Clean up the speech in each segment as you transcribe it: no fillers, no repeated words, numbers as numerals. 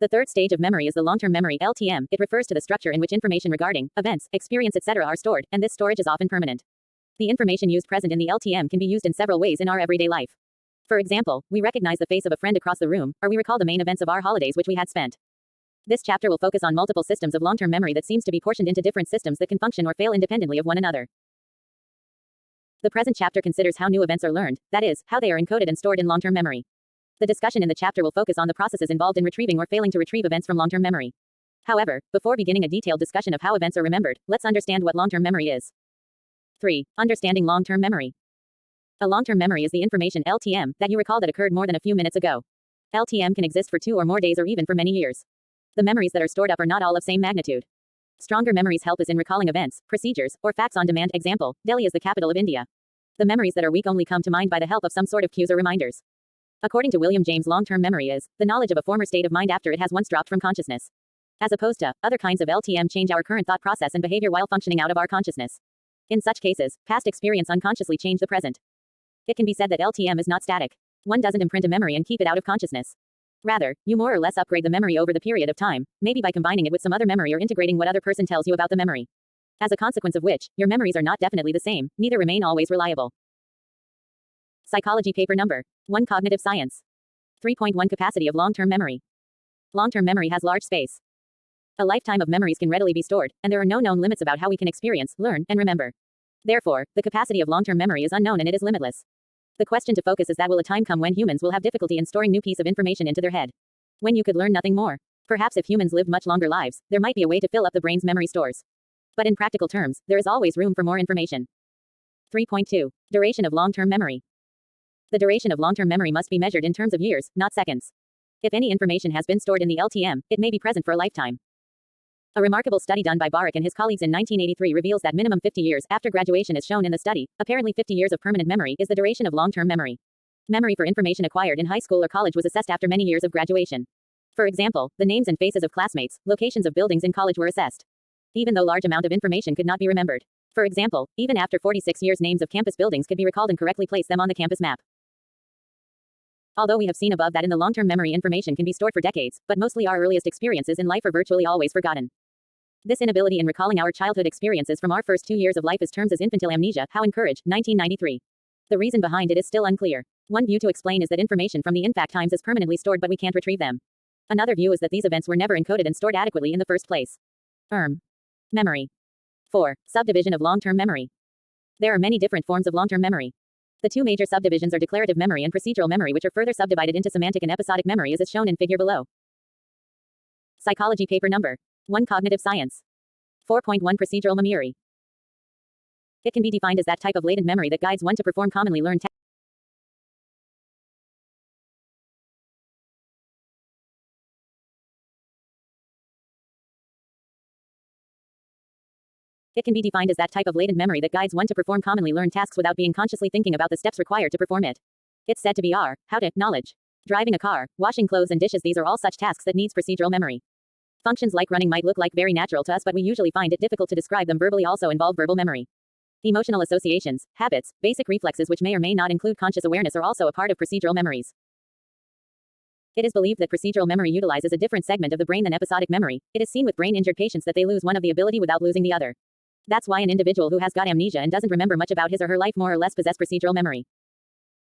The third stage of memory is the long-term memory (LTM). It refers to the structure in which information regarding events, experience, etc. are stored, and this storage is often permanent. The information used present in the LTM can be used in several ways in our everyday life. For example, we recognize the face of a friend across the room, or we recall the main events of our holidays which we had spent. This chapter will focus on multiple systems of long-term memory that seems to be portioned into different systems that can function or fail independently of one another. The present chapter considers how new events are learned, that is, how they are encoded and stored in long-term memory. The discussion in the chapter will focus on the processes involved in retrieving or failing to retrieve events from long-term memory. However, before beginning a detailed discussion of how events are remembered, let's understand what long-term memory is. 3. Understanding long-term memory. A long-term memory is the information (LTM) that you recall that occurred more than a few minutes ago. LTM can exist for 2 or more days or even for many years. The memories that are stored up are not all of same magnitude. Stronger memories help us in recalling events, procedures, or facts on demand. Example, Delhi is the capital of India. The memories that are weak only come to mind by the help of some sort of cues or reminders. According to William James, long-term memory is the knowledge of a former state of mind after it has once dropped from consciousness. As opposed to other kinds of LTM change our current thought process and behavior while functioning out of our consciousness. In such cases, past experience unconsciously change the present. It can be said that LTM is not static. One doesn't imprint a memory and keep it out of consciousness. Rather, you more or less upgrade the memory over the period of time, maybe by combining it with some other memory or integrating what other person tells you about the memory. As a consequence of which, your memories are not definitely the same, neither remain always reliable. Psychology paper number 1 Cognitive Science. 3.1 Capacity of long-term memory. Long-term memory has large space. A lifetime of memories can readily be stored, and there are no known limits about how we can experience, learn, and remember. Therefore, the capacity of long-term memory is unknown and it is limitless. The question to focus is that will a time come when humans will have difficulty in storing new piece of information into their head? When you could learn nothing more? Perhaps if humans lived much longer lives, there might be a way to fill up the brain's memory stores. But in practical terms, there is always room for more information. 3.2. Duration of long-term memory. The duration of long-term memory must be measured in terms of years, not seconds. If any information has been stored in the LTM, it may be present for a lifetime. A remarkable study done by Barak and his colleagues in 1983 reveals that minimum 50 years after graduation is shown in the study. Apparently 50 years of permanent memory is the duration of long-term memory. Memory for information acquired in high school or college was assessed after many years of graduation. For example, the names and faces of classmates, locations of buildings in college were assessed. Even though large amount of information could not be remembered. For example, even after 46 years names of campus buildings could be recalled and correctly place them on the campus map. Although we have seen above that in the long-term memory information can be stored for decades, but mostly our earliest experiences in life are virtually always forgotten. This inability in recalling our childhood experiences from our first 2 years of life is termed as infantile amnesia. Howe and Courage, 1993. The reason behind it is still unclear. One view to explain is that information from the infant times is permanently stored but we can't retrieve them. Another view is that these events were never encoded and stored adequately in the first place. Memory. 4. Subdivision of long-term memory. There are many different forms of long-term memory. The two major subdivisions are declarative memory and procedural memory, which are further subdivided into semantic and episodic memory as is shown in figure below. Psychology paper number 1 Cognitive Science. 4.1 Procedural memory. It can be defined as that type of latent memory that guides one to perform commonly learned tasks. It can be defined as that type of latent memory that guides one to perform commonly learned tasks without being consciously thinking about the steps required to perform it. It's said to be how to knowledge. Driving a car, washing clothes and dishes, these are all such tasks that needs procedural memory. Functions like running might look like very natural to us, but we usually find it difficult to describe them verbally. Also involve verbal memory. Emotional associations, habits, basic reflexes which may or may not include conscious awareness are also a part of procedural memories. It is believed that procedural memory utilizes a different segment of the brain than episodic memory. It is seen with brain-injured patients that they lose one of the ability without losing the other. That's why an individual who has got amnesia and doesn't remember much about his or her life more or less possess procedural memory.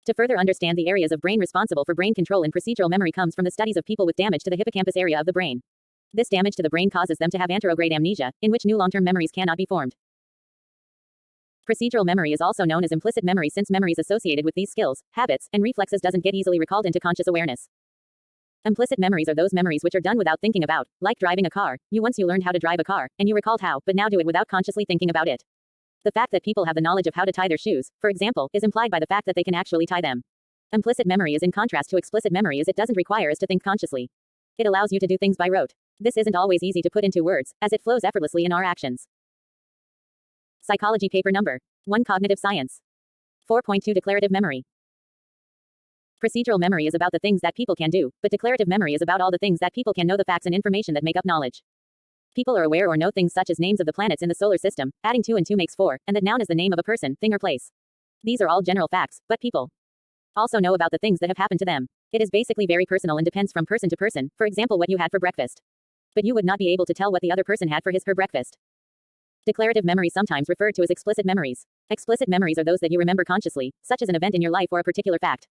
To further understand the areas of brain responsible for brain control in procedural memory comes from the studies of people with damage to the hippocampus area of the brain. This damage to the brain causes them to have anterograde amnesia, in which new long-term memories cannot be formed. Procedural memory is also known as implicit memory since memories associated with these skills, habits, and reflexes doesn't get easily recalled into conscious awareness. Implicit memories are those memories which are done without thinking about, like driving a car. Once you learned how to drive a car, and you recalled how, but now do it without consciously thinking about it. The fact that people have the knowledge of how to tie their shoes, for example, is implied by the fact that they can actually tie them. Implicit memory is in contrast to explicit memory as it doesn't require us to think consciously. It allows you to do things by rote. This isn't always easy to put into words, as it flows effortlessly in our actions. Psychology paper number 1 Cognitive Science. 4.2 Declarative memory. Procedural memory is about the things that people can do, but declarative memory is about all the things that people can know, the facts and information that make up knowledge. People are aware or know things such as names of the planets in the solar system, adding 2 and 2 makes 4, and that noun is the name of a person, thing or place. These are all general facts, but people also know about the things that have happened to them. It is basically very personal and depends from person to person, for example, what you had for breakfast. But you would not be able to tell what the other person had for his/her breakfast. Declarative memory, sometimes referred to as explicit memories. Explicit memories are those that you remember consciously, such as an event in your life or a particular fact.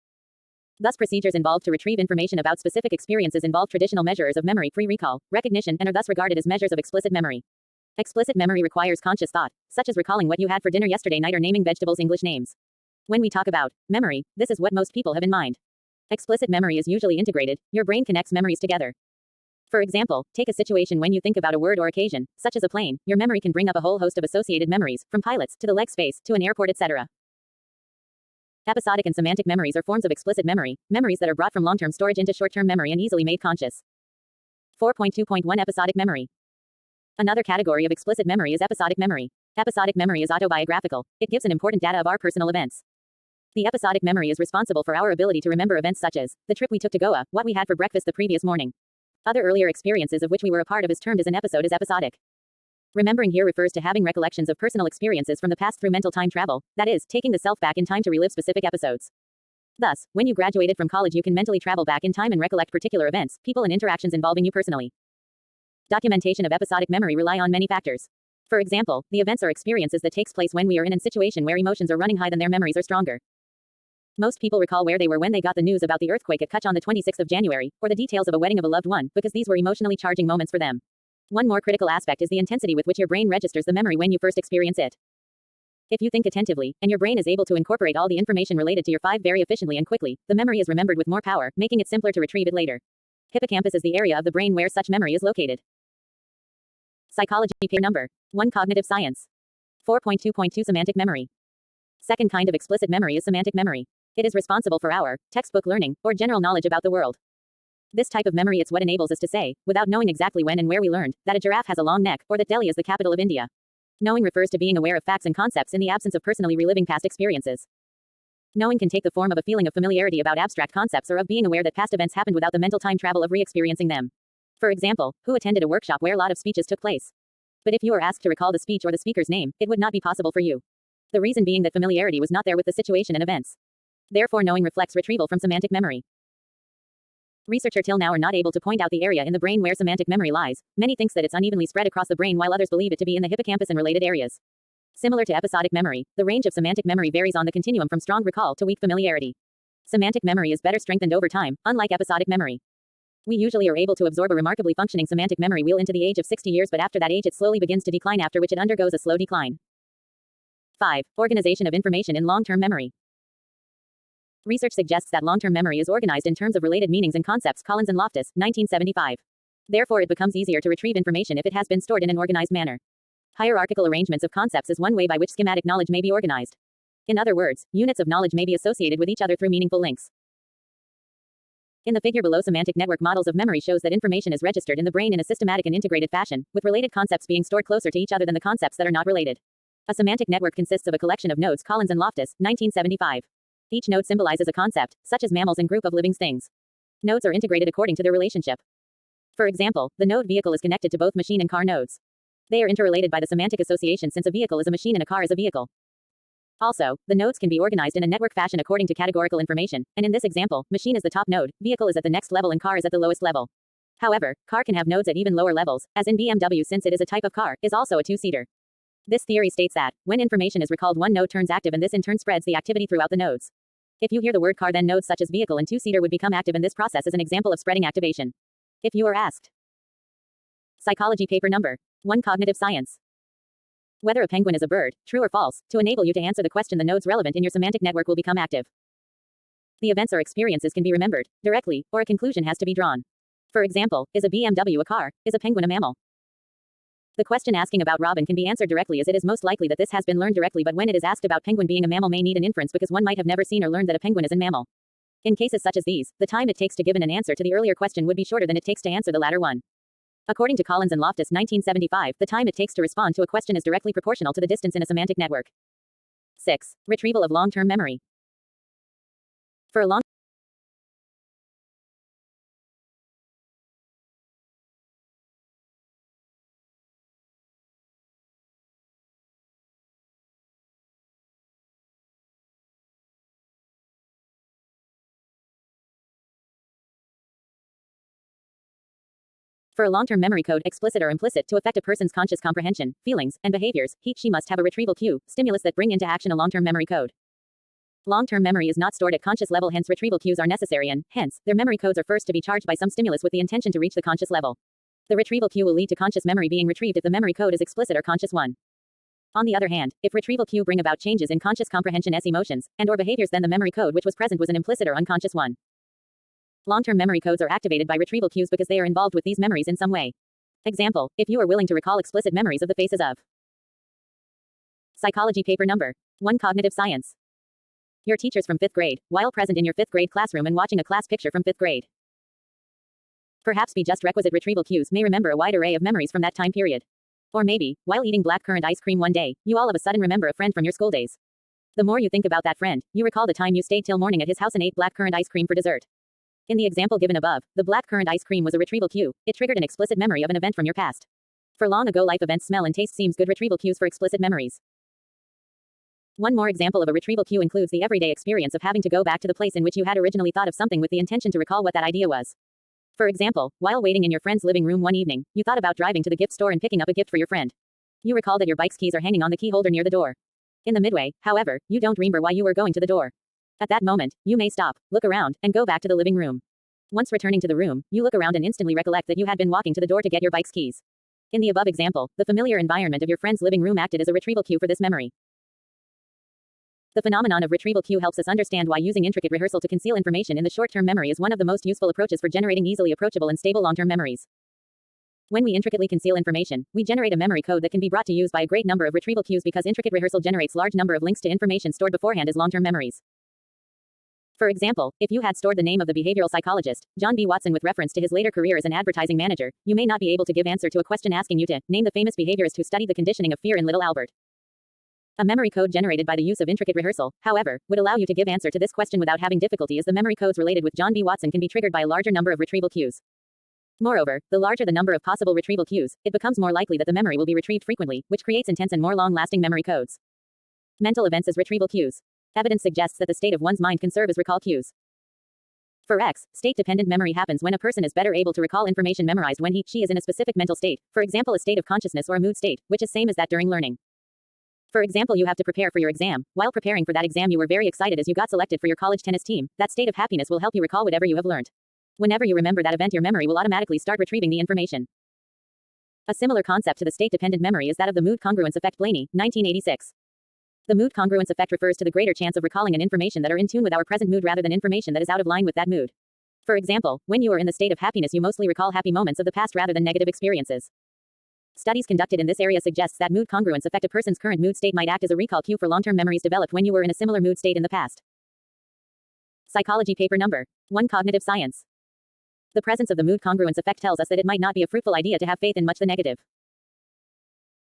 Thus, procedures involved to retrieve information about specific experiences involve traditional measures of memory, recall, recognition, and are thus regarded as measures of explicit memory. Explicit memory requires conscious thought, such as recalling what you had for dinner yesterday night or naming vegetables' English names. When we talk about memory, this is what most people have in mind. Explicit memory is usually integrated. Your brain connects memories together. For example, take a situation when you think about a word or occasion, such as a plane. Your memory can bring up a whole host of associated memories, from pilots to the leg space to an airport, etc. Episodic and semantic memories are forms of explicit memory, memories that are brought from long-term storage into short-term memory and easily made conscious. 4.2.1 Episodic memory. Another category of explicit memory is episodic memory. Episodic memory is autobiographical. It gives an important data of our personal events. The episodic memory is responsible for our ability to remember events such as the trip we took to Goa, what we had for breakfast the previous morning. Other earlier experiences of which we were a part of is termed as an episode is episodic. Remembering here refers to having recollections of personal experiences from the past through mental time travel, that is, taking the self back in time to relive specific episodes. Thus, when you graduated from college, you can mentally travel back in time and recollect particular events, people, and interactions involving you personally. Documentation of episodic memory rely on many factors. For example, the events or experiences that takes place when we are in a situation where emotions are running high, then their memories are stronger. Most people recall where they were when they got the news about the earthquake at Kutch on the 26th of January, or the details of a wedding of a loved one, because these were emotionally charging moments for them. One more critical aspect is the intensity with which your brain registers the memory when you first experience it. If you think attentively, and your brain is able to incorporate all the information related to your five very efficiently and quickly, the memory is remembered with more power, making it simpler to retrieve it later. Hippocampus is the area of the brain where such memory is located. Psychology paper number 1 Cognitive science. 4.2.2 Semantic memory. Second kind of explicit memory is semantic memory. It is responsible for our textbook learning, or general knowledge about the world. This type of memory is what enables us to say, without knowing exactly when and where we learned, that a giraffe has a long neck, or that Delhi is the capital of India. Knowing refers to being aware of facts and concepts in the absence of personally reliving past experiences. Knowing can take the form of a feeling of familiarity about abstract concepts or of being aware that past events happened without the mental time travel of re-experiencing them. For example, who attended a workshop where a lot of speeches took place? But if you are asked to recall the speech or the speaker's name, it would not be possible for you. The reason being that familiarity was not there with the situation and events. Therefore, knowing reflects retrieval from semantic memory. Researchers till now are not able to point out the area in the brain where semantic memory lies. Many thinks that it's unevenly spread across the brain, while others believe it to be in the hippocampus and related areas. Similar to episodic memory, the range of semantic memory varies on the continuum from strong recall to weak familiarity. Semantic memory is better strengthened over time, unlike episodic memory. We usually are able to absorb a remarkably functioning semantic memory wheel into the age of 60 years, but after that age it slowly begins to decline, after which it undergoes a slow decline. 5. Organization of information in long-term memory. Research suggests that long-term memory is organized in terms of related meanings and concepts. Collins and Loftus, 1975. Therefore, it becomes easier to retrieve information if it has been stored in an organized manner. Hierarchical arrangements of concepts is one way by which schematic knowledge may be organized. In other words, units of knowledge may be associated with each other through meaningful links. In the figure below, semantic network models of memory shows that information is registered in the brain in a systematic and integrated fashion, with related concepts being stored closer to each other than the concepts that are not related. A semantic network consists of a collection of nodes. Collins and Loftus, 1975. Each node symbolizes a concept, such as mammals and group of living things. Nodes are integrated according to their relationship. For example, the node vehicle is connected to both machine and car nodes. They are interrelated by the semantic association, since a vehicle is a machine and a car is a vehicle. Also, the nodes can be organized in a network fashion according to categorical information, and in this example, machine is the top node, vehicle is at the next level, and car is at the lowest level. However, car can have nodes at even lower levels, as in BMW, since it is a type of car, is also a two-seater. This theory states that, when information is recalled, one node turns active, and this in turn spreads the activity throughout the nodes. If you hear the word car, then nodes such as vehicle and two-seater would become active, and this process is an example of spreading activation. If you are asked. Psychology paper number 1 Cognitive science. Whether a penguin is a bird, true or false, to enable you to answer the question, the nodes relevant in your semantic network will become active. The events or experiences can be remembered directly, or a conclusion has to be drawn. For example, is a BMW a car? Is a penguin a mammal? The question asking about robin can be answered directly, as it is most likely that this has been learned directly, but when it is asked about penguin being a mammal may need an inference, because one might have never seen or learned that a penguin is a mammal. In cases such as these, the time it takes to give an answer to the earlier question would be shorter than it takes to answer the latter one. According to Collins and Loftus, 1975, the time it takes to respond to a question is directly proportional to the distance in a semantic network. 6. Retrieval of long-term memory. For a long For a long-term memory code, explicit or implicit, to affect a person's conscious comprehension, feelings, and behaviors, she must have a retrieval cue, stimulus that bring into action a long-term memory code. Long-term memory is not stored at conscious level, hence retrieval cues are necessary and, hence, their memory codes are first to be charged by some stimulus with the intention to reach the conscious level. The retrieval cue will lead to conscious memory being retrieved if the memory code is explicit or conscious one. On the other hand, if retrieval cue bring about changes in conscious comprehension as emotions and or behaviors, then the memory code which was present was an implicit or unconscious one. Long-term memory codes are activated by retrieval cues because they are involved with these memories in some way. Example, if you are willing to recall explicit memories of the faces of. Psychology paper number 1, Cognitive Science. Your teachers from 5th grade, while present in your 5th grade classroom and watching a class picture from 5th grade. Perhaps be just requisite retrieval cues may remember a wide array of memories from that time period. Or maybe, while eating blackcurrant ice cream one day, you all of a sudden remember a friend from your school days. The more you think about that friend, you recall the time you stayed till morning at his house and ate blackcurrant ice cream for dessert. In the example given above, the blackcurrant ice cream was a retrieval cue. It triggered an explicit memory of an event from your past. For long ago life events, smell and taste seems good retrieval cues for explicit memories. One more example of a retrieval cue includes the everyday experience of having to go back to the place in which you had originally thought of something with the intention to recall what that idea was. For example, while waiting in your friend's living room one evening, you thought about driving to the gift store and picking up a gift for your friend. You recall that your bike's keys are hanging on the key holder near the door. In the midway, however, you don't remember why you were going to the door. At that moment, you may stop, look around, and go back to the living room. Once returning to the room, you look around and instantly recollect that you had been walking to the door to get your bike's keys. In the above example, the familiar environment of your friend's living room acted as a retrieval cue for this memory. The phenomenon of retrieval cue helps us understand why using intricate rehearsal to conceal information in the short-term memory is one of the most useful approaches for generating easily approachable and stable long-term memories. When we intricately conceal information, we generate a memory code that can be brought to use by a great number of retrieval cues because intricate rehearsal generates large number of links to information stored beforehand as long-term memories. For example, if you had stored the name of the behavioral psychologist, John B. Watson, with reference to his later career as an advertising manager, you may not be able to give answer to a question asking you to name the famous behaviorist who studied the conditioning of fear in Little Albert. A memory code generated by the use of intricate rehearsal, however, would allow you to give answer to this question without having difficulty, as the memory codes related with John B. Watson can be triggered by a larger number of retrieval cues. Moreover, the larger the number of possible retrieval cues, it becomes more likely that the memory will be retrieved frequently, which creates intense and more long-lasting memory codes. Mental events as retrieval cues. Evidence suggests that the state of one's mind can serve as recall cues. For X, state-dependent memory happens when a person is better able to recall information memorized when she is in a specific mental state, for example a state of consciousness or a mood state, which is same as that during learning. For example, you have to prepare for your exam. While preparing for that exam you were very excited as you got selected for your college tennis team. That state of happiness will help you recall whatever you have learned. Whenever you remember that event, your memory will automatically start retrieving the information. A similar concept to the state-dependent memory is that of the mood congruence effect, Blaney, 1986. The mood congruence effect refers to the greater chance of recalling an information that are in tune with our present mood rather than information that is out of line with that mood. For example, when you are in the state of happiness you mostly recall happy moments of the past rather than negative experiences. Studies conducted in this area suggests that mood congruence effect, a person's current mood state might act as a recall cue for long-term memories developed when you were in a similar mood state in the past. Psychology paper number 1, Cognitive Science. The presence of the mood congruence effect tells us that it might not be a fruitful idea to have faith in much the negative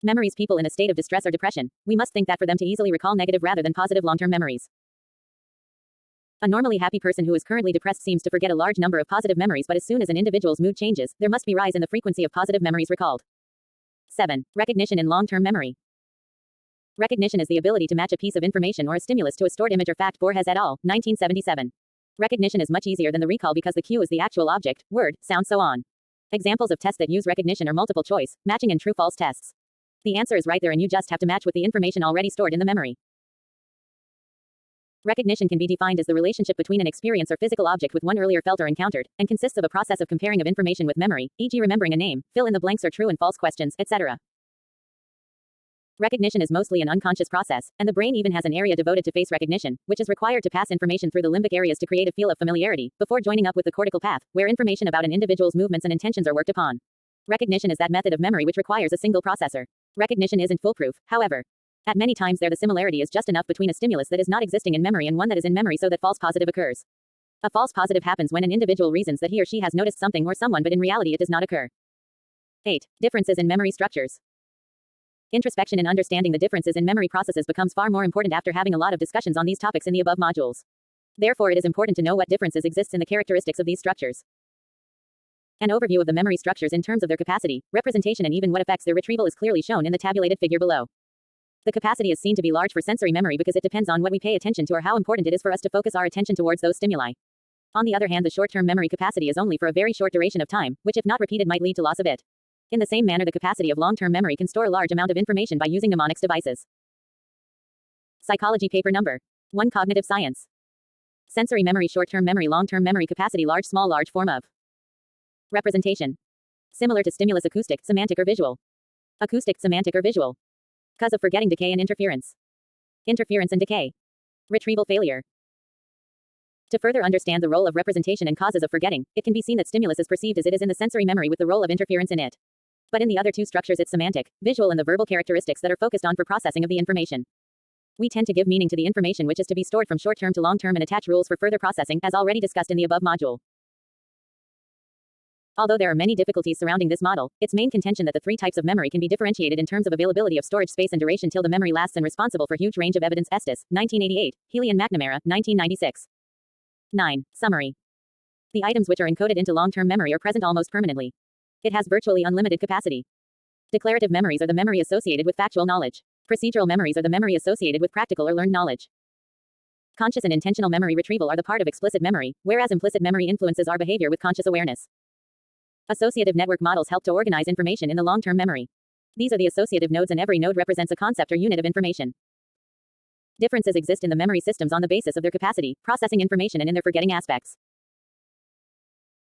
memories. People in a state of distress or depression, we must think that for them to easily recall negative rather than positive long-term memories. A normally happy person who is currently depressed seems to forget a large number of positive memories, but as soon as an individual's mood changes, there must be rise in the frequency of positive memories recalled. 7. Recognition in long-term memory. Recognition is the ability to match a piece of information or a stimulus to a stored image or fact. Borges et al., 1977. Recognition is much easier than the recall because the cue is the actual object, word, sound, so on. Examples of tests that use recognition are multiple choice, matching, and true-false tests. The answer is right there and you just have to match with the information already stored in the memory. Recognition can be defined as the relationship between an experience or physical object with one earlier felt or encountered, and consists of a process of comparing of information with memory, e.g. remembering a name, fill in the blanks or true and false questions, etc. Recognition is mostly an unconscious process, and the brain even has an area devoted to face recognition, which is required to pass information through the limbic areas to create a feel of familiarity, before joining up with the cortical path, where information about an individual's movements and intentions are worked upon. Recognition is that method of memory which requires a single processor. Recognition isn't foolproof, however. At many times the similarity is just enough between a stimulus that is not existing in memory and one that is in memory so that false positive occurs. A false positive happens when an individual reasons that he or she has noticed something or someone but in reality it does not occur. 8. Differences in memory structures. Introspection and understanding the differences in memory processes becomes far more important after having a lot of discussions on these topics in the above modules. Therefore it is important to know what differences exist in the characteristics of these structures. An overview of the memory structures in terms of their capacity, representation and even what affects their retrieval is clearly shown in the tabulated figure below. The capacity is seen to be large for sensory memory because it depends on what we pay attention to or how important it is for us to focus our attention towards those stimuli. On the other hand, the short-term memory capacity is only for a very short duration of time, which if not repeated might lead to loss of it. In the same manner, the capacity of long-term memory can store a large amount of information by using mnemonics devices. Psychology paper number 1. Cognitive science. Sensory memory, short-term memory, long-term memory capacity, large, small, large form of representation. Similar to stimulus, acoustic, semantic or visual. Acoustic, semantic or visual. Cause of forgetting, decay and interference. Interference and decay. Retrieval failure. To further understand the role of representation and causes of forgetting, it can be seen that stimulus is perceived as it is in the sensory memory with the role of interference in it. But in the other two structures, it's semantic, visual and the verbal characteristics that are focused on for processing of the information. We tend to give meaning to the information which is to be stored from short-term to long-term and attach rules for further processing, as already discussed in the above module. Although there are many difficulties surrounding this model, its main contention that the three types of memory can be differentiated in terms of availability of storage space and duration till the memory lasts and responsible for huge range of evidence. Estes, 1988, Healy and McNamara, 1996. 9. Summary. The items which are encoded into long-term memory are present almost permanently. It has virtually unlimited capacity. Declarative memories are the memory associated with factual knowledge. Procedural memories are the memory associated with practical or learned knowledge. Conscious and intentional memory retrieval are the part of explicit memory, whereas implicit memory influences our behavior with conscious awareness. Associative network models help to organize information in the long-term memory. These are the associative nodes, and every node represents a concept or unit of information. Differences exist in the memory systems on the basis of their capacity, processing information, and in their forgetting aspects.